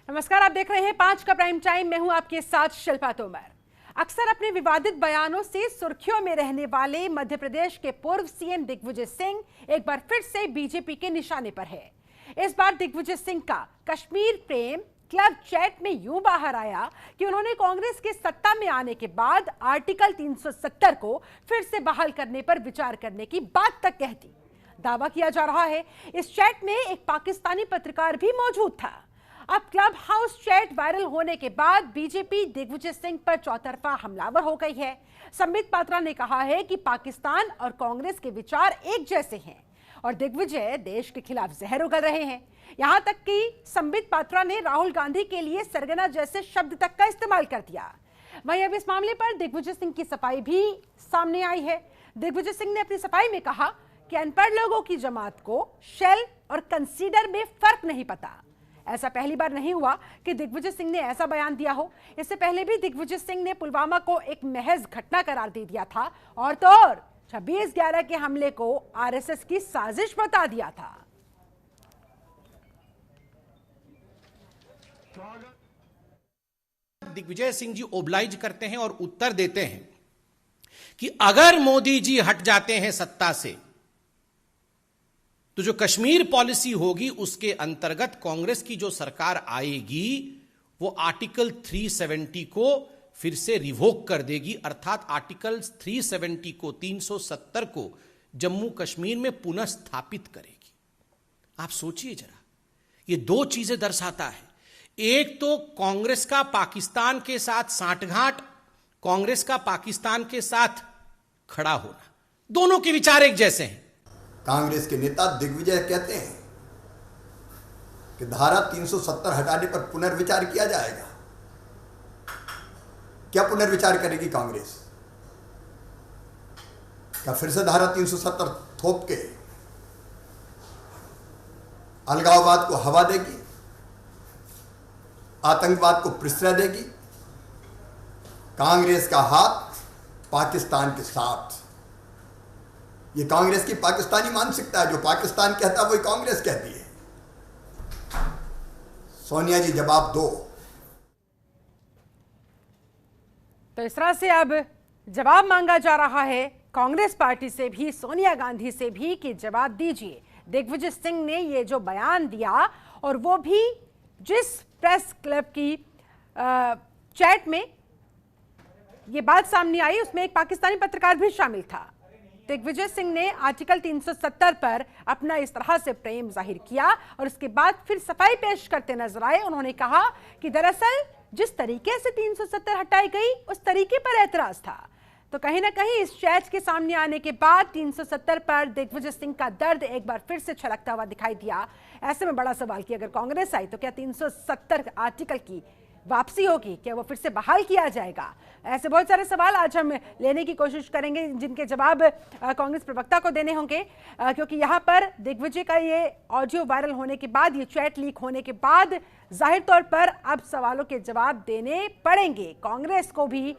नमस्कार, आप देख रहे हैं 5 का प्राइम टाइम। मैं हूं आपके साथ शिल्पा तोमर। अक्सर अपने विवादित बयानों से सुर्खियों में रहने वाले मध्य प्रदेश के पूर्व सीएम दिग्विजय सिंह एक बार फिर से बीजेपी के निशाने पर है। इस बार दिग्विजय सिंह का कश्मीर प्रेम क्लब चैट में यूं बाहर आया कि उन्होंने कांग्रेस के सत्ता में आने के बाद आर्टिकल 370 को फिर से बहाल करने पर विचार करने की बात तक कह दी। दावा किया जा रहा है इस चैट में एक पाकिस्तानी पत्रकार भी मौजूद था। अब क्लब हाउस चैट वायरल होने के बाद बीजेपी दिग्विजय सिंह पर चौतरफा हमलावर हो गई है। संबित पात्रा ने कहा है कि पाकिस्तान और कांग्रेस के विचार एक जैसे हैं और दिग्विजय देश के खिलाफ जहर उगल रहे हैं। यहां तक कि संबित पात्रा ने राहुल गांधी के लिए सरगना जैसे शब्द तक का इस्तेमाल कर दिया। वहीं अब इस मामले पर दिग्विजय सिंह की सफाई भी सामने आई है। दिग्विजय सिंह ने अपनी सफाई में कहा कि अनपढ़ लोगों की जमात को शेल और कंसीडर में फर्क नहीं पता। ऐसा पहली बार नहीं हुआ कि दिग्विजय सिंह ने ऐसा बयान दिया हो। इससे पहले भी दिग्विजय सिंह ने पुलवामा को एक महज घटना करार दे दिया था और तो और 26/11 के हमले को आरएसएस की साजिश बता दिया था। दिग्विजय सिंह जी ओब्लाइज करते हैं और उत्तर देते हैं कि अगर मोदी जी हट जाते हैं सत्ता से तो जो कश्मीर पॉलिसी होगी उसके अंतर्गत कांग्रेस की जो सरकार आएगी वो आर्टिकल 370 को फिर से रिवोक कर देगी, अर्थात आर्टिकल 370 को 370 को जम्मू कश्मीर में पुनः स्थापित करेगी। आप सोचिए जरा, ये दो चीजें दर्शाता है। एक तो कांग्रेस का पाकिस्तान के साथ सांठगांठ, कांग्रेस का पाकिस्तान के साथ खड़ा होना, दोनों के विचार एक जैसे हैं। कांग्रेस के नेता दिग्विजय कहते हैं कि धारा 370 हटाने पर पुनर्विचार किया जाएगा। क्या पुनर्विचार करेगी कांग्रेस? क्या फिर से धारा 370 थोप के अलगाववाद को हवा देगी, आतंकवाद को प्रश्रय देगी? कांग्रेस का हाथ पाकिस्तान के साथ। ये कांग्रेस की पाकिस्तानी मानसिकता है, जो पाकिस्तान कहता है वही कांग्रेस कहती है। सोनिया जी जवाब दो। तो इस तरह से अब जवाब मांगा जा रहा है कांग्रेस पार्टी से भी, सोनिया गांधी से भी कि जवाब दीजिए। दिग्विजय सिंह ने ये जो बयान दिया और वो भी जिस प्रेस क्लब की चैट में ये बात सामने आई उसमें एक पाकिस्तानी पत्रकार भी शामिल था। दिग्विजय सिंह ने आर्टिकल 370 पर अपना इस तरह से प्रेम जाहिर किया और उसके बाद फिर सफाई पेश करते नजर आए। उन्होंने कहा कि दरअसल जिस तरीके से 370 हटाई गई उस तरीके पर एतराज था। तो कहीं ना कहीं इस चैट के सामने आने के बाद 370 पर दिग्विजय सिंह का दर्द एक बार फिर से छलकता हुआ दिखाई दिया। ऐसे में बड़ा सवाल कि अगर कांग्रेस आई तो क्या 370 आर्टिकल की वापसी होगी, क्या वो फिर से बहाल किया जाएगा? ऐसे बहुत सारे सवाल आज हम लेने की कोशिश करेंगे जिनके जवाब कांग्रेस प्रवक्ता को देने होंगे, क्योंकि यहाँ पर दिग्विजय का ये ऑडियो वायरल होने के बाद, ये चैट लीक होने के बाद जाहिर तौर पर अब सवालों के जवाब देने पड़ेंगे कांग्रेस को भी,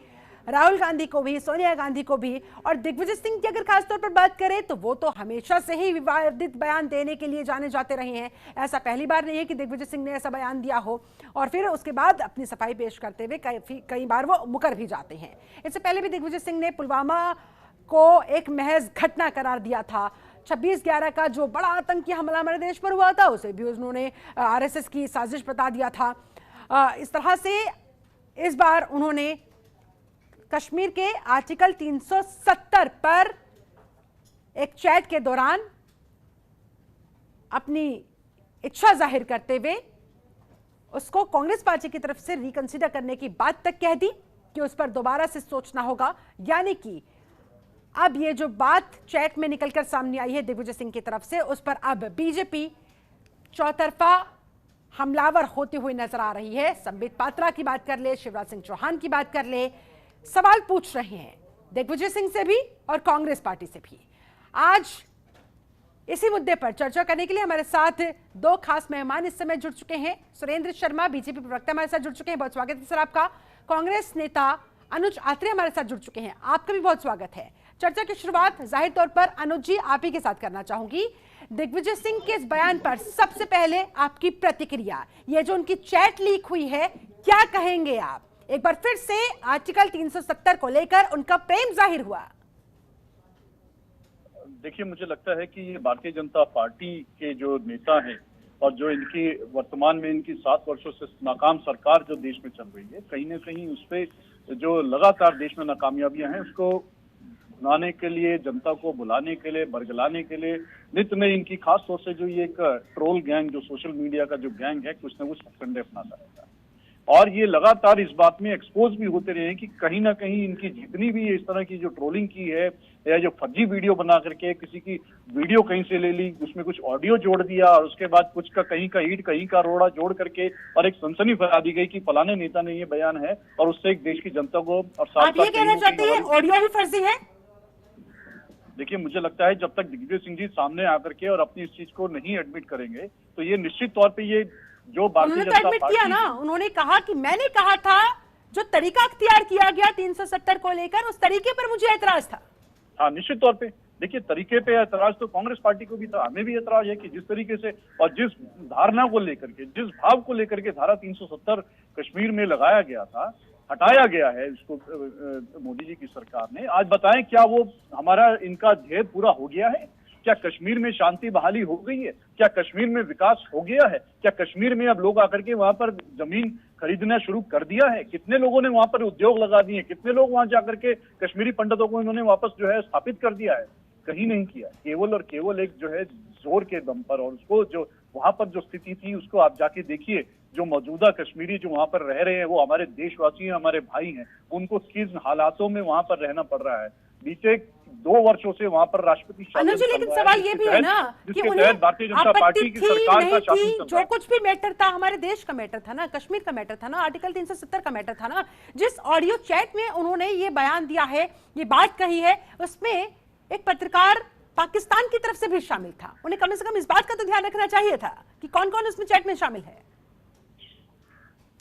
राहुल गांधी को भी, सोनिया गांधी को भी। और दिग्विजय सिंह की अगर खासतौर पर बात करें तो वो तो हमेशा से ही विवादित बयान देने के लिए जाने जाते रहे हैं। ऐसा पहली बार नहीं है कि दिग्विजय सिंह ने ऐसा बयान दिया हो और फिर उसके बाद अपनी सफाई पेश करते हुए कई बार वो मुकर भी जाते हैं। इससे पहले भी दिग्विजय सिंह ने पुलवामा को एक महज घटना करार दिया था। 26/11 का जो बड़ा आतंकी हमला हमारे देश पर हुआ था उसे भी उन्होंने आरएसएस की साजिश बता दिया था। इस तरह से इस बार उन्होंने कश्मीर के आर्टिकल 370 पर एक चैट के दौरान अपनी इच्छा जाहिर करते हुए उसको कांग्रेस पार्टी की तरफ से रिकंसीडर करने की बात तक कह दी कि उस पर दोबारा से सोचना होगा। यानी कि अब ये जो बात चैट में निकलकर सामने आई है दिग्विजय सिंह की तरफ से, उस पर अब बीजेपी चौतरफा हमलावर होती हुई नजर आ रही है। संबित पात्रा की बात कर ले, शिवराज सिंह चौहान की बात कर ले, सवाल पूछ रहे हैं दिग्विजय सिंह से भी और कांग्रेस पार्टी से भी। आज इसी मुद्दे पर चर्चा करने के लिए हमारे साथ दो खास मेहमान इस समय जुड़ चुके हैं। सुरेंद्र शर्मा बीजेपी प्रवक्ता हमारे साथ जुड़ चुके हैं, बहुत स्वागत है सर आपका। कांग्रेस नेता अनुज आत्रे हमारे साथ जुड़ चुके हैं, आपका भी बहुत स्वागत है। चर्चा की शुरुआत जाहिर तौर पर अनुज जी आप ही के साथ करना चाहूंगी। दिग्विजय सिंह के इस बयान पर सबसे पहले आपकी प्रतिक्रिया, ये जो उनकी चैट लीक हुई है, क्या कहेंगे आप? एक बार फिर से आर्टिकल 370 को लेकर उनका प्रेम जाहिर हुआ। देखिए, मुझे लगता है कि ये भारतीय जनता पार्टी के जो नेता हैं और जो इनकी वर्तमान में इनकी 7 वर्षों से नाकाम सरकार जो देश में चल रही है, कहीं ना कहीं उस पर जो लगातार देश में नाकामयाबियां हैं उसको भुनाने के लिए, जनता को बुलाने के लिए, बरगलाने के लिए नित्य नई इनकी खास तौर से जो ये एक ट्रोल गैंग, जो सोशल मीडिया का जो गैंग है, कुछ न कुछ फंडे अपनाता रहता है। और ये लगातार इस बात में एक्सपोज भी होते रहे हैं कि कहीं ना कहीं इनकी जितनी भी इस तरह की जो ट्रोलिंग की है या जो फर्जी वीडियो बना करके किसी की वीडियो कहीं से ले ली, उसमें कुछ ऑडियो जोड़ दिया और उसके बाद कुछ का कहीं का ईंट कहीं का रोड़ा जोड़ करके और एक सनसनी फैला दी गई कि फलाने नेता ने ये बयान है और उससे एक देश की जनता को और आप ये कहना चाहते हैं ऑडियो भी फर्जी है? देखिए, मुझे लगता है जब तक दिग्विजय सिंह जी सामने आकर के और अपनी इस चीज को नहीं एडमिट करेंगे तो ये निश्चित तौर पे ये जो भारतीय जनता पार्टी किया ना, उन्होंने कहा कि मैंने कहा था जो तरीका अख्तियार किया गया 370 को लेकर, उस तरीके पर मुझे एतराज था। हाँ, निश्चित तौर पे देखिए, तरीके पे एतराज तो कांग्रेस पार्टी को भी था, हमें भी एतराज है कि जिस तरीके से और जिस धारणा को लेकर के, जिस भाव को लेकर के धारा 370 कश्मीर में लगाया गया था, हटाया गया है इसको मोदी जी की सरकार ने। आज बताएं, क्या वो हमारा इनका ध्येय पूरा हो गया है? क्या कश्मीर में शांति बहाली हो गई है? क्या कश्मीर में विकास हो गया है? क्या कश्मीर में अब लोग आकर के वहां पर जमीन खरीदना शुरू कर दिया है? कितने लोगों ने वहां पर उद्योग लगा दिए? कितने लोग वहां जाकर के कश्मीरी पंडितों को इन्होंने वापस जो है स्थापित कर दिया है? कहीं नहीं किया। केवल और केवल एक जो है जोर के दम पर, और उसको जो वहां पर जो स्थिति थी उसको आप जाके देखिए, जो मौजूदा कश्मीरी जो वहां पर रह रहे हैं वो हमारे देशवासी हैं, हमारे भाई हैं, उनको किस हालातों में वहां पर रहना पड़ रहा है। बीते 2 वर्षों से वहां पर राष्ट्रपति शासन, लेकिन सवाल ये भी है ना कि उन्हें भारतीय जनता पार्टी की सरकार का शासन चल रहा है। जो कुछ भी मैटर था हमारे देश का मैटर था ना, कश्मीर का मैटर था ना, आर्टिकल 370 का मैटर था ना। जिस ऑडियो चैट में उन्होंने ये बयान दिया है, ये बात कही है, उसमें एक पत्रकार पाकिस्तान की तरफ से भी शामिल था। उन्हें कम से कम इस बात का तो ध्यान रखना चाहिए था कि कौन कौन उसमें चैट में शामिल है।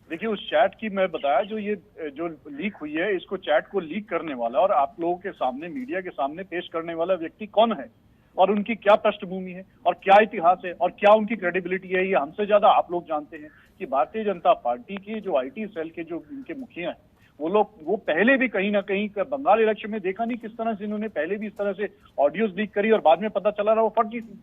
देखिए, उस चैट की मैं बताया जो ये जो लीक हुई है, इसको चैट को लीक करने वाला और आप लोगों के सामने, मीडिया के सामने पेश करने वाला व्यक्ति कौन है और उनकी क्या पृष्ठभूमि है और क्या इतिहास है और क्या उनकी क्रेडिबिलिटी है, ये हमसे ज्यादा आप लोग जानते हैं। कि भारतीय जनता पार्टी की जो IT सेल के जो इनके मुखिया हैं, वो पहले भी कहीं ना कहीं बंगाल इलेक्शन में देखा नहीं किस तरह से इन्होंने पहले भी इस तरह से ऑडियोज लीक करी और बाद में पता चला रहा वो फर्जी थी।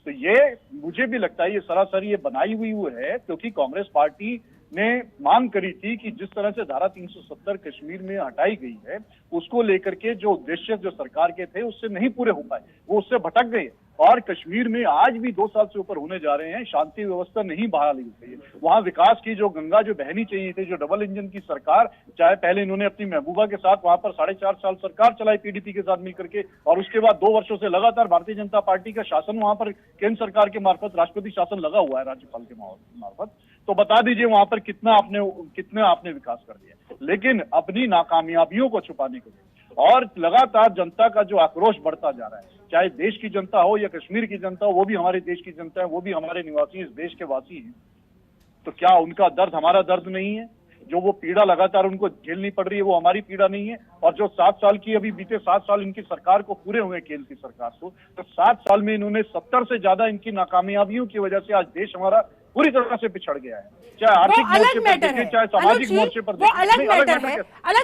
तो ये मुझे भी लगता है ये सरासर ये बनाई हुई है, क्योंकि कांग्रेस पार्टी ने मांग करी थी कि जिस तरह से धारा 370 कश्मीर में हटाई गई है, उसको लेकर के जो उद्देश्य जो सरकार के थे उससे नहीं पूरे हो पाए, वो उससे भटक गए। और कश्मीर में आज भी 2 साल से ऊपर होने जा रहे हैं, शांति व्यवस्था नहीं बहाल हुई चाहिए, वहां विकास की जो गंगा जो बहनी चाहिए थी, जो डबल इंजन की सरकार, चाहे पहले इन्होंने अपनी महबूबा के साथ वहां पर 4.5 साल सरकार चलाई PDP के साथ मिलकर के, और उसके बाद 2 वर्षों से लगातार भारतीय जनता पार्टी का शासन वहां पर केंद्र सरकार के मार्फत राष्ट्रपति शासन लगा हुआ है राज्यपाल के मार्फत। तो बता दीजिए वहां पर कितना आपने विकास कर दिया। लेकिन अपनी नाकामयाबियों को छुपाने के लिए और लगातार जनता का जो आक्रोश बढ़ता जा रहा है, चाहे देश की जनता हो या कश्मीर की जनता हो, वो भी हमारे देश की जनता है, वो भी हमारे निवासी, इस देश के वासी हैं। तो क्या उनका दर्द हमारा दर्द नहीं है? जो वो पीड़ा लगातार उनको झेलनी पड़ रही है वो हमारी पीड़ा नहीं है? और जो 7 साल की अभी बीते 7 साल इनकी सरकार को पूरे हुए केंद्र की सरकार को, तो 7 साल में इन्होंने 70 से ज्यादा इनकी नाकामयाबियों की वजह से आज देश हमारा पूरी तरह से पिछड़ गया है। चाहे आर्थिक मोर्चे पर देखें, चाहे सामाजिक मोर्चे पर देखें, अलग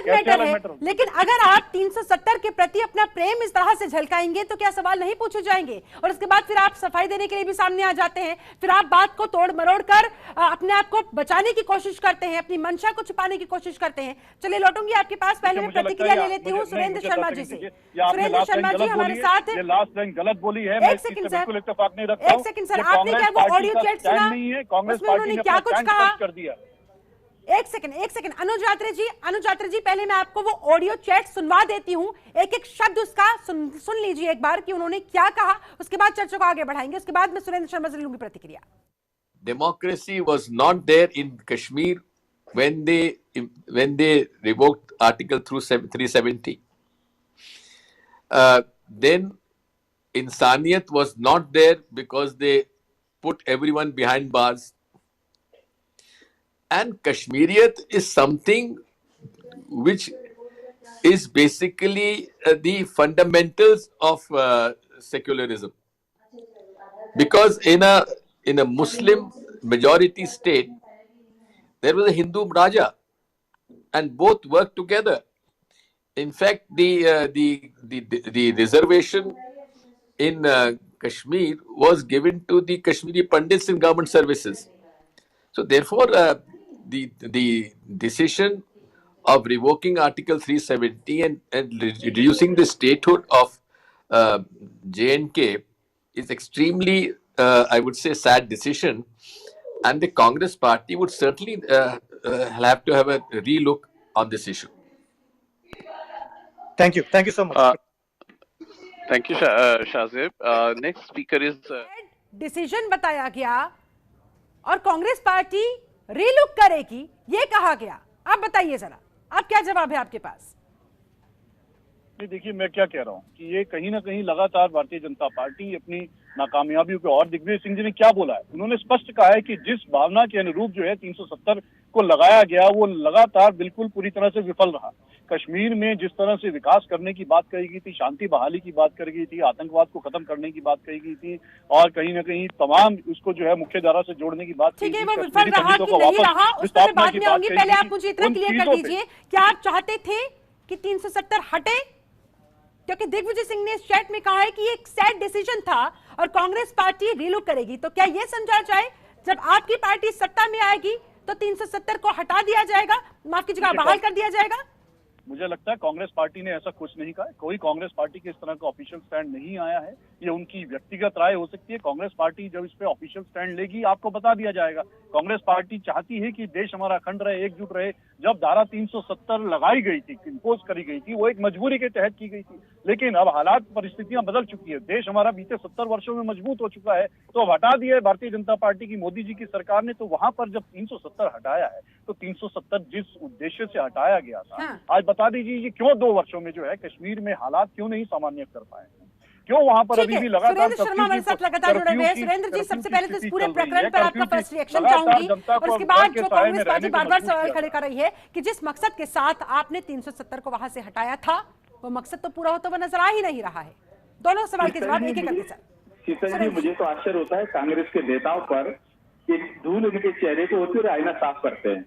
मैटर है। लेकिन अगर आप 370 के प्रति अपना प्रेम इस तरह से झलकाएंगे तो क्या सवाल नहीं पूछे जाएंगे? और उसके बाद फिर आप सफाई देने के लिए भी सामने आ जाते हैं, फिर आप बात को तोड़ मरोड़ कर अपने आप को बचाने की कोशिश करते हैं, अपनी मंशा को छुपाने की कोशिश करते हैं। चलिए लौटूंगी आपके पास, पहले मैं प्रतिक्रिया ले लेती हूँ सुरेंद्र शर्मा जी से। सुरेंद्र शर्मा जी हमारे साथ हैं। लास्ट लाइन गलत बोली है, एक सेकंड सर, आपने क्या वो ऑडियो चैट सुना? कांग्रेस पार्टी ने क्या कुछ कहा कर दिया। एक सेकंड अनुज यात्री जी पहले मैं आपको वो ऑडियो चैट सुनवा देती हूँ, एक शब्द उसका सुन लीजिए एक बार कि उन्होंने क्या कहा, उसके बाद चर्चा को आगे बढ़ाएंगे। उसके बाद मैं सुरेंद्र शर्मा से लूंगी प्रतिक्रिया। Democracy was not there in Kashmir when they revoked Article 370. Then Insaniyat was not there because they put everyone behind bars. And Kashmiriyat is something which is basically the fundamentals of secularism. Because in a Muslim majority state, there was a Hindu Raja, and both worked together. In fact, the reservation in Kashmir was given to the Kashmiri Pandits in government services. So therefore, the decision of revoking Article 370 and reducing the statehood of J&K is extremely, I would say, sad decision, and the Congress party would certainly have to have a relook on this issue. Thank you so much. Thank you, Shahzeb. Next speaker is. Decision बताया गया और Congress party relook करेगी, ये कहा गया। आप बताइए जरा, आप क्या जवाब है आपके पास? नहीं, देखिए मैं क्या कह रहा हूँ कि ये कहीं ना कहीं लगातार भारतीय जनता पार्टी अपनी नाकामयाबियों के, और दिग्विजय सिंह जी ने क्या बोला है, उन्होंने स्पष्ट कहा है कि जिस भावना के अनुरूप जो है 370 को लगाया गया वो लगातार बिल्कुल पूरी तरह से विफल रहा। कश्मीर में जिस तरह से विकास करने की बात कही गई थी, शांति बहाली की बात कही गई थी, आतंकवाद को खत्म करने की बात कही गई थी, और कहीं ना कहीं तमाम उसको जो है मुख्य धारा से जोड़ने की बात कही गई। वो विफल रहा कि नहीं रहा, उस पर बात में होंगी। पहले आप मुझे इतना क्लियर कर दीजिए, क्या आप चाहते थे कि 370 हटे? क्योंकि दिग्विजय सिंह ने इस चैट में कहा है कि एक सैड डिसीजन था और कांग्रेस पार्टी रीलुक करेगी, तो क्या यह समझा जाए जब आपकी पार्टी सत्ता में आएगी तो 370 को हटा दिया जाएगा, माफ कीजिएगा, बहाल कर दिया जाएगा? मुझे लगता है कांग्रेस पार्टी ने ऐसा कुछ नहीं कहा। कोई कांग्रेस पार्टी के इस तरह का ऑफिशियल स्टैंड नहीं आया है। ये उनकी व्यक्तिगत राय हो सकती है। कांग्रेस पार्टी जब इस पे ऑफिशियल स्टैंड लेगी आपको बता दिया जाएगा। कांग्रेस पार्टी चाहती है कि देश हमारा अखंड रहे, एकजुट रहे। जब धारा 370 लगाई गई थी, इम्पोज करी गई थी, वो एक मजबूरी के तहत की गई थी, लेकिन अब हालात परिस्थितियां बदल चुकी है। देश हमारा बीते 70 वर्षों में मजबूत हो चुका है, तो अब हटा दिया है भारतीय जनता पार्टी की, मोदी जी की सरकार ने। तो वहां पर जब 370 हटाया है तो 370 जिस उद्देश्य से हटाया गया था, आज बता दीजिए ये क्यों 2 वर्षों में जो है कश्मीर में हालात क्यों नहीं सामान्य कर पाए, क्यों वहां पर अभी भी लगातार सुरेंद्र शर्मा हमारे साथ लगातार जुड़े हुए हैं। सुरेंद्र जी, सबसे पहले तो इस पूरे प्रकरण पर आपका फर्स्ट रिएक्शन चाहूंगी, और उसके बाद जो कांग्रेस पार्टी बार-बार सवाल खड़े कर रही है कि जिस मकसद के साथ आपने 370 को वहां से हटाया था, वो मकसद तो पूरा होता हुआ नजर आ ही नहीं रहा है। दोनों सवाल के जवाब एक एक करके सर। शीतल जी, मुझे तो आश्चर्य होता है कांग्रेस के नेताओं पर कि धूल उनके चेहरे को होती है और आईना साफ करते हैं।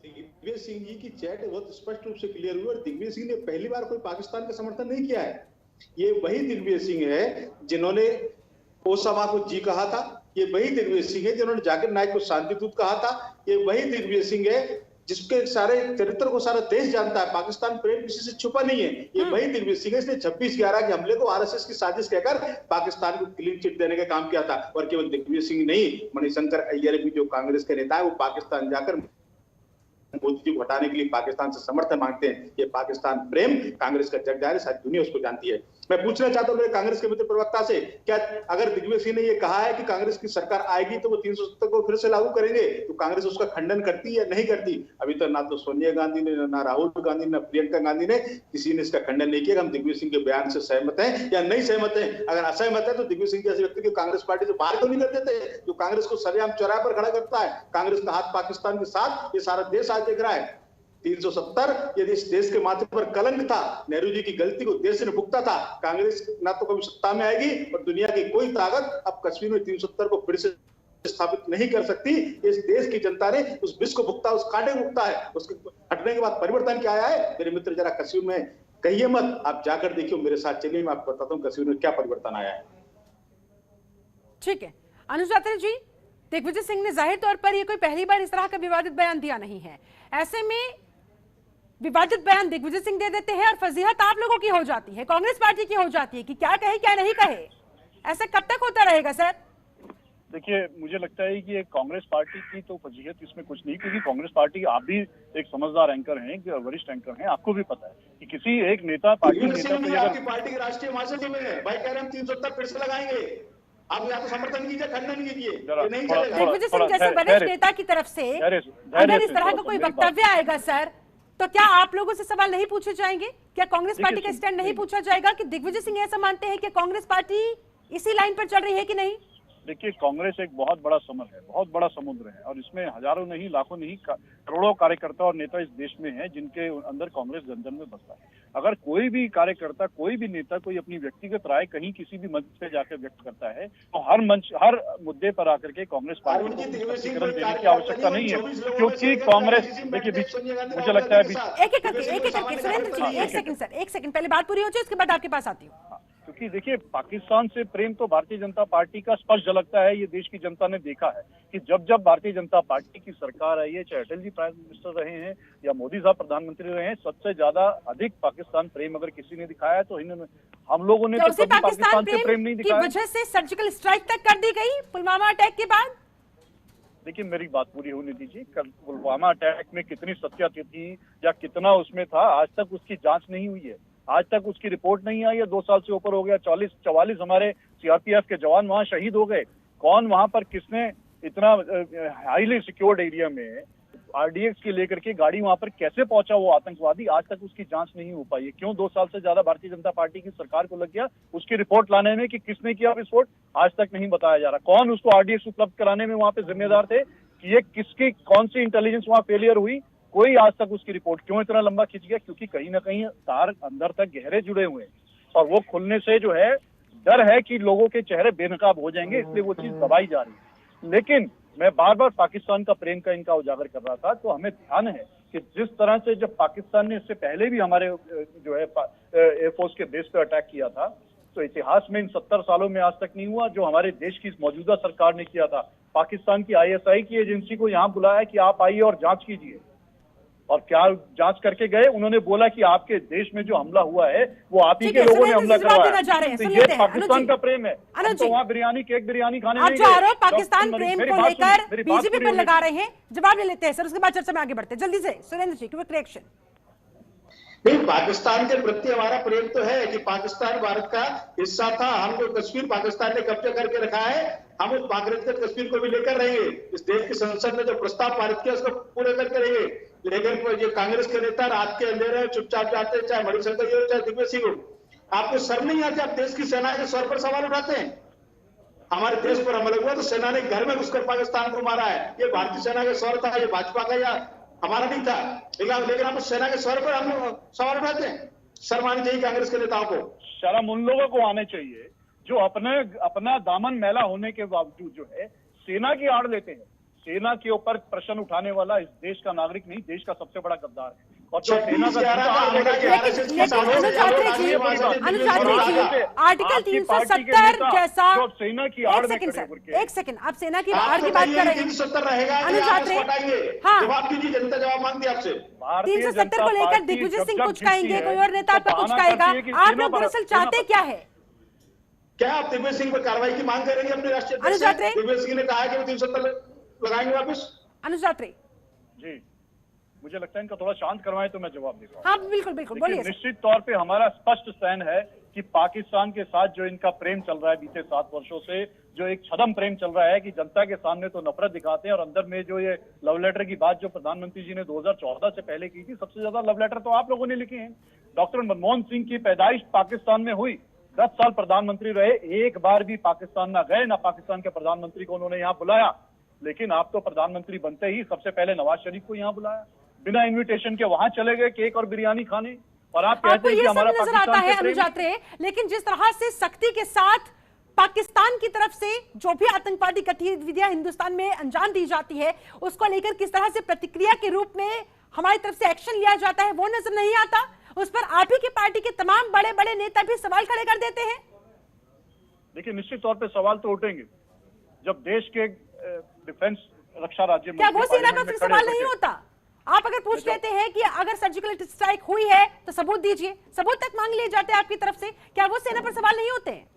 दिग्विजय सिंह जी की चैट बहुत स्पष्ट रूप से क्लियर हुई, और दिग्विजय सिंह ने पहली बार कोई पाकिस्तान का समर्थन नहीं किया है। ये वही दिग्विजय सिंह है जिन्होंने ओसामा को जी कहा था, ये वही दिग्विजय सिंह है जिन्होंने जाकिर नाइक को शांति दूत कहा था, ये वही दिग्विजय सिंह है जिसके सारे चरित्र को सारा देश जानता है। पाकिस्तान प्रेम किसी से छुपा नहीं है। ये वही दिग्विजय सिंह है जिसने 26/11 के हमले को आरएसएस की साजिश कहकर पाकिस्तान को क्लीन चिट देने का काम किया था। और केवल दिग्विजय सिंह नहीं, मणिशंकर अय्यर भी जो कांग्रेस के नेता है, वो पाकिस्तान जाकर मोदी जी को हटाने के लिए पाकिस्तान से समर्थन मांगते हैं। ये पाकिस्तान प्रेम कांग्रेस का जग जाहिर है, सारी दुनिया उसको जानती है। मैं पूछना चाहता हूं कांग्रेस के मित्र प्रवक्ता से, क्या अगर दिग्विजय सिंह ने ये कहा है कि कांग्रेस की सरकार आएगी तो वो 370 को फिर से लागू करेंगे, तो कांग्रेस उसका खंडन करती है या नहीं करती? अभी तक ना तो सोनिया गांधी ने, ना राहुल गांधी, ना प्रियंका गांधी ने, किसी ने इसका खंडन नहीं किया। हम दिग्विजय सिंह के बयान से सहमत हैं या नहीं सहमत हैं? अगर असहमत है तो दिग्विजय सिंह जैसे व्यक्ति को कांग्रेस पार्टी से बाहर तो नहीं कर देते, जो कांग्रेस को सरेआम चौराहे पर खड़ा करता है। कांग्रेस का हाथ पाकिस्तान के साथ ये सारा देश आज देख रहा है। 370 यदि इस देश के माथे पर कलंक था, नेहरू जी की गलती को देश ने भुगता था। कांग्रेस ना तो कभी सत्ता में आएगी और दुनिया की कोई ताकत अब कश्मीर में 370 को फिर से स्थापित नहीं कर सकती। इस देश की जनता ने उस विष को भुगता, उस कांटे को भुगता है। उसके हटने के बाद परिवर्तन क्या आया है? मेरे मित्र जरा कश्मीर में कहिए मत, आप जाकर देखिए, मेरे साथ चलिए, मैं आपको बताता हूँ कश्मीर में क्या परिवर्तन आया है। ठीक है अनुज जात्रे जी, दिग्विजय सिंह ने जाहिर तौर पर ये कोई पहली बार इस तरह का विवादित बयान दिया नहीं है। ऐसे में विवादित बयान दिग्विजय सिंह दे देते हैं और फजीहत आप लोगों की हो जाती है, कांग्रेस पार्टी की हो जाती है कि क्या कहे क्या नहीं कहे। ऐसा कब तक होता रहेगा सर? देखिए, मुझे लगता है कि कांग्रेस पार्टी की तो फजीहत इसमें कुछ नहीं, क्योंकि कांग्रेस पार्टी, आप भी एक समझदार एंकर हैं, एक वरिष्ठ एंकर हैं, आपको भी पता है कि किसी एक नेता पार्टी नेता आपकी पार्टी के राष्ट्रीय महासचिव है भाई, कह रहे हैं 370 फिर से लगाएंगे। आप या तो समर्थन कीजिए, खंडन कीजिए, नहीं चलेगा। दिग्विजय सिंह जैसे वरिष्ठ नेता की तरफ से अगर इस तरह का कोई वक्तव्य आएगा सर, तो क्या आप लोगों से सवाल नहीं पूछे जाएंगे? क्या कांग्रेस पार्टी का स्टैंड नहीं पूछा जाएगा कि दिग्विजय सिंह ऐसा मानते हैं कि कांग्रेस पार्टी इसी लाइन पर चल रही है कि नहीं? देखिए, कांग्रेस एक बहुत बड़ा समर है, बहुत बड़ा समुद्र है, और इसमें हजारों नहीं, लाखों नहीं, करोड़ों कार्यकर्ता और नेता इस देश में हैं जिनके अंदर कांग्रेस जन जन में बसता है। अगर कोई भी कार्यकर्ता, कोई भी नेता कोई अपनी व्यक्तिगत राय कहीं किसी भी मंच पे जाकर व्यक्त करता है, तो हर मुद्दे पर आकर के कांग्रेस पार्टी को स्पष्टीकरण देने की आवश्यकता नहीं है, क्योंकि कांग्रेस, देखिए, मुझे लगता है सुरेंद्र जी, एक सेकंड पहले बात पूरी हो जाए, उसके बाद आपके पास आती हूँ। क्योंकि देखिए, पाकिस्तान से प्रेम तो भारतीय जनता पार्टी का स्पष्ट झलकता है। ये देश की जनता ने देखा है कि जब जब भारतीय जनता पार्टी की सरकार आई है, चाहे अटल जी प्राइम मिनिस्टर रहे हैं या मोदी साहब प्रधानमंत्री रहे हैं, सबसे ज्यादा अधिक पाकिस्तान प्रेम अगर किसी ने दिखाया है तो हम लोगों ने तो कभी पाकिस्तान से प्रेम नहीं दिखाया। वजह से सर्जिकल स्ट्राइक तक कर दी गई पुलवामा अटैक के बाद। देखिए, मेरी बात पूरी होने दीजिए। कल पुलवामा अटैक में कितनी सत्याग्रह थी या कितना उसमें था, आज तक उसकी जांच नहीं हुई है, आज तक उसकी रिपोर्ट नहीं आई है। 2 साल से ऊपर हो गया, 44 हमारे सीआरपीएफ के जवान वहां शहीद हो गए। कौन वहां पर, किसने इतना हाईली सिक्योर्ड एरिया में आरडीएक्स के लेकर के गाड़ी वहां पर कैसे पहुंचा वो आतंकवादी, आज तक उसकी जांच नहीं हो पाई है। क्यों 2 साल से ज्यादा भारतीय जनता पार्टी की सरकार को लग गया उसकी रिपोर्ट लाने में कि किसने किया विस्फोट, आज तक नहीं बताया जा रहा। कौन उसको आरडीएक्स उपलब्ध कराने में वहां पे जिम्मेदार थे, कि ये किसकी कौन सी इंटेलिजेंस वहां फेलियर हुई, कोई आज तक उसकी रिपोर्ट क्यों इतना लंबा खिंच गया? क्योंकि कहीं ना कहीं तार अंदर तक गहरे जुड़े हुए हैं, और वो खुलने से जो है डर है कि लोगों के चेहरे बेनकाब हो जाएंगे, इसलिए वो चीज दबाई जा रही है। लेकिन मैं बार बार पाकिस्तान का प्रेम का इनका उजागर कर रहा था, तो हमें ध्यान है कि जिस तरह से जब पाकिस्तान ने इससे पहले भी हमारे जो है एयरफोर्स के बेस पे अटैक किया था, तो इतिहास में इन 70 सालों में आज तक नहीं हुआ जो हमारे देश की मौजूदा सरकार ने किया था। पाकिस्तान की आईएसआई की एजेंसी को यहाँ बुलाया कि आप आइए और जांच कीजिए, और क्या जांच करके गए? उन्होंने बोला कि आपके देश में जो हमला हुआ है वो आप ही के लोगों ने हमला करवाया। तो ये पाकिस्तान का प्रेम है। तो वहाँ बिरयानी, केक बिरयानी खाने आप जो आरोप पाकिस्तान प्रेम को लेकर बीजेपी पर लगा रहे हैं, जवाब ले लेते हैं सर, उसके बाद चर्चा में आगे बढ़ते हैं। जल्दी से सुरेंद्र जी, क्विक रिएक्शन। नहीं, पाकिस्तान के प्रति हमारा प्रेम तो है कि पाकिस्तान भारत का हिस्सा था। हम जो कश्मीर पाकिस्तान ने कब्जा करके रखा है, हम उस बागरत कश्मीर को भी लेकर रहेंगे। इस देश की संसद ने जो प्रस्ताव पारित किया उसको पूरे करके रहेंगे। लेकिन ये कांग्रेस के नेता रात के अंधेरे में चुपचाप जाते हैं, चाहे मणिशंकर जी हो चाहे दिग्विजय सिंह हो। आपको शर्म नहीं आती? आप देश की सेना के स्वर पर सवाल उठाते हैं। हमारे देश पर हमला हुआ तो सेना ने घर में घुसकर पाकिस्तान को मारा है। ये भारतीय सेना का स्वर था, ये भाजपा का या हमारा नहीं था। लेकिन हम सेना के स्वर पर हम सवाल उठाते हैं। शर्म आनी चाहिए कांग्रेस के नेताओं को। शर्म उन लोगों को आने चाहिए जो अपना दामन मैला होने के बावजूद जो है सेना की आड़ लेते हैं। सेना के ऊपर प्रश्न उठाने वाला इस देश का नागरिक नहीं, देश का सबसे बड़ा गद्दार है। और जो सेना का आर्टिकल 370 जैसा, सेना की आड़ में एक सेकंड, आप सेना की आड़ की बात कर रहे हैं। 370 रहेगा, हाँ, जवाब दीजिए, जनता जवाब मांगती है आपसे। 370 को लेकर दिग्विजय सिंह पुचकाएंगे, कोई और नेता आपका पुचकाएगा। आप लोग दरअसल चाहते क्या है? क्या आप दिग्विजय सिंह पर कार्रवाई की मांग करेंगे अपने राष्ट्रीय अध्यक्ष? दिग्विजय सिंह ने कहा है कि वो 370 लगाएंगे वापस। अनुज यात्री जी, मुझे लगता है इनका थोड़ा शांत करवाएं तो मैं जवाब देता हूं। हाँ बिल्कुल बिल्कुल, बोलिए। निश्चित तौर पे हमारा स्पष्ट स्टैंड है कि पाकिस्तान के साथ जो इनका प्रेम चल रहा है बीते 7 वर्षों से, जो एक छदम प्रेम चल रहा है कि जनता के सामने तो नफरत दिखाते हैं और अंदर में जो ये लव लेटर की बात जो प्रधानमंत्री जी ने 2014 से पहले की थी, सबसे ज्यादा लव लेटर तो आप लोगों ने लिखे हैं। डॉक्टर मनमोहन सिंह की पैदाइश पाकिस्तान में हुई, 10 साल प्रधानमंत्री रहे, एक बार भी पाकिस्तान ना गए, ना पाकिस्तान के प्रधानमंत्री को उन्होंने यहाँ बुलाया। लेकिन आप तो प्रधानमंत्री बनते ही सबसे पहले नवाज शरीफ को यहाँ बुलाया, बिना इनविटेशन के वहां चले गए केक और बिरयानी खाने, और आप कहते हैं कि हमारा नजर आता है अनुज यात्री। लेकिन जिस तरह से सख्ती के साथ पाकिस्तान की तरफ से जो भी आतंकवादी गतिविधियां हिंदुस्तान में अंजाम दी जाती है, उसको लेकर किस तरह से प्रतिक्रिया के रूप में हमारी तरफ से एक्शन लिया जाता है, वो नजर नहीं आता। उस पर आप ही की पार्टी के तमाम बड़े बड़े नेता भी सवाल खड़े कर देते हैं। देखिए, निश्चित तौर पे सवाल तो उठेंगे जब देश के डिफेंस रक्षा राज्य में, क्या वो सेना पर फिर सवाल नहीं होता? आप अगर पूछ लेते हैं कि अगर सर्जिकल स्ट्राइक हुई है तो सबूत दीजिए, सबूत तक मांग लिए जाते हैं आपकी तरफ से, क्या वो सेना पर सवाल नहीं होते हैं?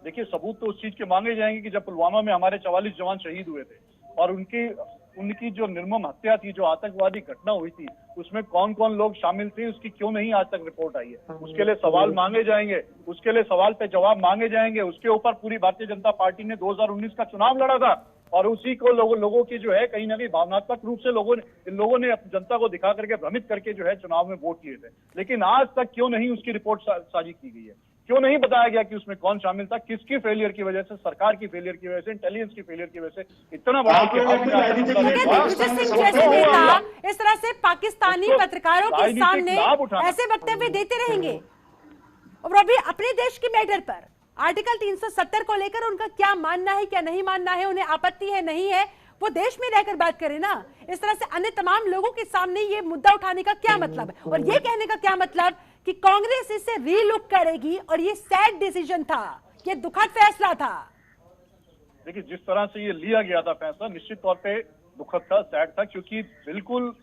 देखिए, सबूत तो उस चीज के मांगे जाएंगे कि जब पुलवामा में हमारे 44 जवान शहीद हुए थे और उनकी जो निर्मम हत्या थी, जो आतंकवादी घटना हुई थी, उसमें कौन कौन लोग शामिल थे, उसकी क्यों नहीं आज तक रिपोर्ट आई है। उसके लिए सवाल मांगे जाएंगे, उसके लिए सवाल पे जवाब मांगे जाएंगे। उसके ऊपर पूरी भारतीय जनता पार्टी ने 2019 का चुनाव लड़ा था और उसी को लोगों की जो है कहीं ना कहीं भावनात्मक रूप से इन लोगों ने जनता को दिखा करके भ्रमित करके जो है चुनाव में वोट लिए थे। लेकिन आज तक क्यों नहीं उसकी रिपोर्ट साझी की गई है? क्यों नहीं बताया गया कि उसमें कौन शामिल था, किसकी फेलियर की वजह से, सरकार की फेलियर की वजह से, इंटेलिजेंस की फेलियर की वजह से इतना बड़ा दिग्विजय सिंह जैसे नेता इस तरह से पाकिस्तानी पत्रकारों के सामने ऐसे वक्तव्य देते रहेंगे और अभी अपने देश के मैटर पर आर्टिकल 370 को लेकर उनका क्या मानना है, क्या नहीं मानना है, उन्हें आपत्ति है नहीं है, वो देश में रहकर बात करें ना। इस तरह से अन्य तमाम लोगों के सामने ये मुद्दा उठाने का क्या मतलब है और ये कहने का क्या मतलब कि कांग्रेस इसे रीलुक करेगी और ये सैड डिसीजन था, ये दुखद फैसला था। देखिए, जिस तरह से ये लिया गया था फैसला निश्चित तौर पे दुखद था, सैड था, क्योंकि बिल्कुल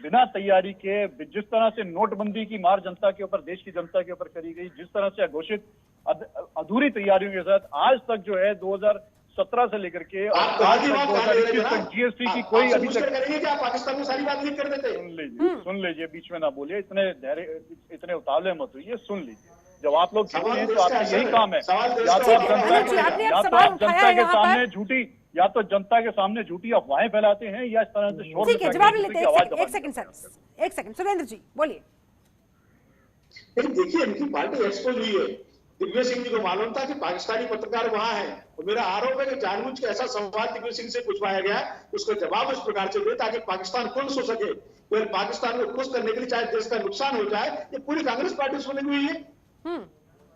बिना तैयारी के जिस तरह से नोटबंदी की मार जनता के ऊपर, देश की जनता के ऊपर करी गई, जिस तरह से अघोषित अधूरी तैयारियों के साथ आज तक जो है 2017 से लेकर के आज तक 2021 तक जीएसटी की कोई अभी तक पाकिस्तान में सारी बात नहीं कर देते। सुन लीजिए, बीच में ना बोलिए, इतने उतावले मत होइए, सुन लीजिए। जब आप लोग छूटे हैं तो आपका यही काम है, या तो आप जनता के सामने झूठी, या तो जनता के सामने झूठी अफवाहें फैलाते हैं, या इस तरह से शोर। ठीक है, जवाब लेते हैं। एक सेकंड सर, एक सेकंड। सुरेंद्र जी बोलिए। देखिए, इनकी पार्टी एक्सपोज हुई है। दिग्विजय सिंह जी को मालूम था कि पाकिस्तानी पत्रकार वहां है, और मेरा आरोप है कि जानबूझ के ऐसा सवाल दिग्विजय सिंह से पूछवाया गया, उसका जवाब इस प्रकार से दे ताकि पाकिस्तान खुश हो सके। फिर पाकिस्तान को खुश करने के लिए चाहे देश का नुकसान हो जाए, ये पूरी कांग्रेस पार्टी सुनी हुई है।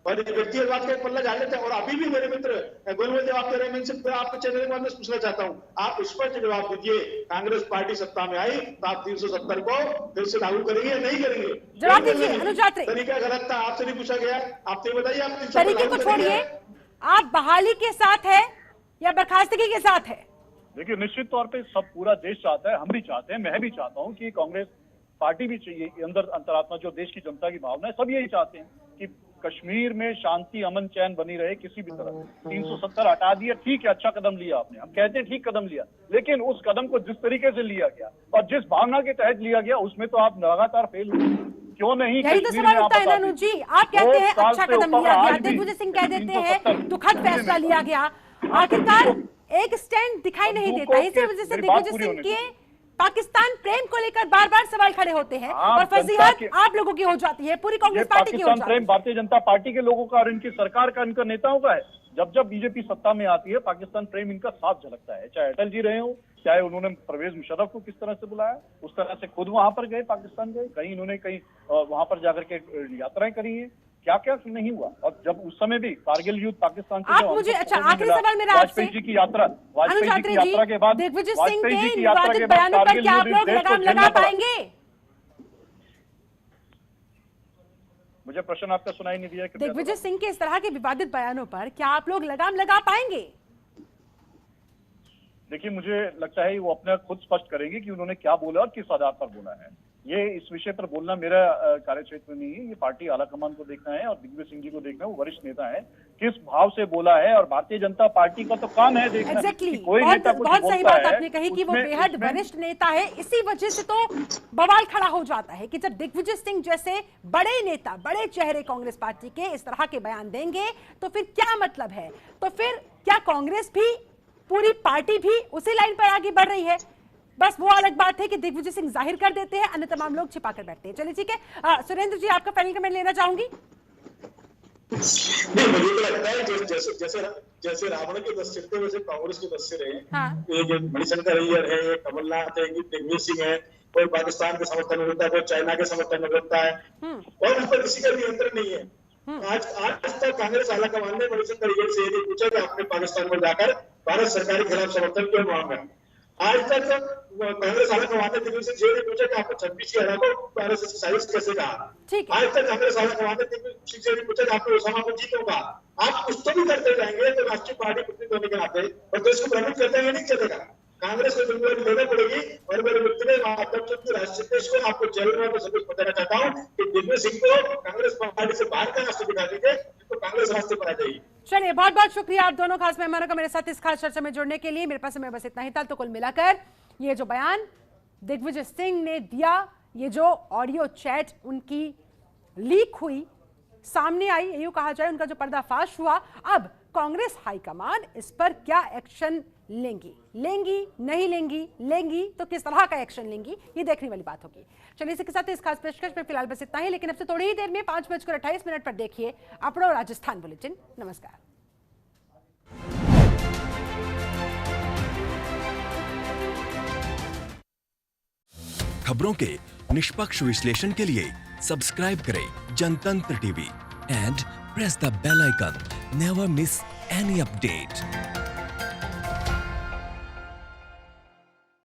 और ये व्यक्तिगत बात का एक पल्ला डाल लेते हैं। और अभी भी मेरे मित्र गोलमेल जवाब दे रहे हैं, मैं इनसे आपके चैनल के बाद में पूछना चाहता हूँ, आप स्पष्ट जवाब दीजिए, कांग्रेस पार्टी सत्ता में आई तो आप 370 को फिर से लागू करेंगे या नहीं करेंगे? जवाब दीजिए। अनुज यात्री, तरीका गलत था, आपसे नहीं पूछा गया, आप तो बताइए। आप तरीके को छोड़िए, आप बहाली के साथ है या बर्खास्तगी के साथ है? देखिए, निश्चित तौर पे सब पूरा देश चाहता है, हम भी चाहते हैं, मैं भी चाहता हूं कि कांग्रेस पार्टी भी चाहिए, अंदर अंतरात्मा जो देश की जनता की भावना है, सब यही चाहते हैं कि कश्मीर में शांति, अमन, चैन बनी रहे किसी भी तरह। 370 हटा दिया, ठीक है, अच्छा कदम लिया आपने, हम कहते हैं ठीक कदम लिया, लेकिन उस कदम को जिस तरीके से लिया गया और जिस भावना के तहत लिया गया, उसमें तो आप लगातार फेल हुए। क्यों नहीं? यही तो सवाल उठता है ना अनुज जी, आप कहते हैं अच्छा कदम लिया गया, दिग्विजय सिंह कह देते हैं दुखद फैसला लिया गया, आखिरकार एक स्टैंड दिखाई नहीं देता। इसी वजह से दिग्विजय सिंह के पाकिस्तान प्रेम को लेकर बार बार सवाल खड़े होते हैं और फजीहत आप लोगों की हो जाती है, पूरी कांग्रेस पार्टी की हो जाती है। प्रेम भारतीय जनता पार्टी के लोगों का और इनकी सरकार का, इनका नेताओं का है। जब जब बीजेपी सत्ता में आती है, पाकिस्तान प्रेम इनका साफ झलकता है, चाहे अटल जी रहे हो, चाहे उन्होंने परवेज मुशर्रफ को किस तरह से बुलाया, उस तरह से खुद वहां पर गए, पाकिस्तान गए, कहीं इन्होंने कहीं वहां पर जाकर के यात्राएं करी है, क्या क्या नहीं हुआ। और जब उस समय भी कारगिल युद्ध पाकिस्तान से, आप मुझे अच्छा आखिरी सवाल मेरा आपसे, वाजपेयी जी की यात्रा, वाजपेयी जी की यात्रा के बाद, दिग्विजय सिंह के विवादित बयानों पर क्या आप लोग लगाम लगा पाएंगे? मुझे प्रश्न आपका सुनाई नहीं दिया। दिग्विजय सिंह के इस तरह के विवादित बयानों पर क्या आप लोग लगाम लगा पाएंगे? देखिए, मुझे लगता है वो अपना खुद स्पष्ट करेंगे कि उन्होंने क्या बोला और किस आधार पर बोला है। ये इस विषय पर बोलना मेरा कार्य क्षेत्र नहीं है, ये पार्टी आलाकमान को देखना है और दिग्विजय सिंह जी को देखना है, वो वरिष्ठ नेता है, किस भाव से बोला है। और भारतीय जनता पार्टी का तो काम है देखना। Exactly. कोई नेता कुछ बहुत सही बात है, आपने कही कि वो बेहद वरिष्ठ नेता है, इसी वजह से तो बवाल खड़ा हो जाता है कि जब दिग्विजय सिंह जैसे बड़े नेता, बड़े चेहरे कांग्रेस पार्टी के इस तरह के बयान देंगे तो फिर क्या मतलब है? तो फिर क्या कांग्रेस भी, पूरी पार्टी भी उसी लाइन पर आगे बढ़ रही है? बस वो अलग बात है कि दिग्विजय सिंह जाहिर कर देते हैं, अन्य तमाम लोग छिपा कर बैठते हैं। चलिए ठीक है, सुरेंद्र जी आपका फाइनल कमेंट लेना चाहूंगी। नहीं, मुझे तो लगता है जैसे रावण के 10 सिर थे वैसे कांग्रेस के 10 सिर हैं। हाँ। ये मणिशंकर अय्यर है, ये कमलनाथ है, ये दिग्विजय सिंह है, कोई पाकिस्तान के समर्थन में होता है, कोई चाइना के समर्थन में होता है, और उस पर किसी का नियंत्रण नहीं है। आज तक कांग्रेस आलाकमान ने मणिशंकर अय्यर से ये पूछा कि आपने पाकिस्तान में जाकर भारत सरकार के खिलाफ समर्थन क्यों मांगा। आज तक कांग्रेस आलाकमान ने दिग्विजय सिंह ने पूछा कि आपको 26 की हरा को आरएसएस की साजिश कैसे कहा। आज तक कांग्रेस आलाकमान ने दिग्विजय सिंह ने पूछा कि आपने ओसामा को जीत होगा। आप कुछ तो भी करते जाएंगे तो राष्ट्रीय पार्टी प्रतिनिधि होने के नाते और देश को भ्रमित करते हुए नहीं चलेगा। कांग्रेस को जिम्मेदारी लेना पड़ेगी। और मेरे मित्र ने राष्ट्रीय देश को आपको चल रहा है, सब कुछ बताना चाहता हूँ कि दिग्विजय सिंह को कांग्रेस पार्टी से बाहर का रास्ता दिखा दीजिए, तो कांग्रेस रास्ते पर आ जाएगी। चलिए, बहुत बहुत शुक्रिया आप दोनों खास मेहमानों का मेरे साथ इस खास चर्चा में जुड़ने के लिए। मेरे पास समय बस इतना ही था। तो कुल मिलाकर ये जो बयान दिग्विजय सिंह ने दिया, ये जो ऑडियो चैट उनकी लीक हुई, सामने आई, यूं कहा जाए उनका जो पर्दाफाश हुआ, अब कांग्रेस हाईकमान इस पर क्या एक्शन लेंगी, नहीं लेंगी तो किस तरह का एक्शन लेंगी, ये देखने वाली बात होगी। चलिए इसी के साथ इस खास पेशकश में फिलहाल बस इतना ही, लेकिन अब से थोड़ी ही देर में 5:28 पर देखिए अपना राजस्थान बुलेटिन। नमस्कार। खबरों के निष्पक्ष विश्लेषण के लिए सब्सक्राइब करें Jantantra TV and press the bell icon. Never miss any update.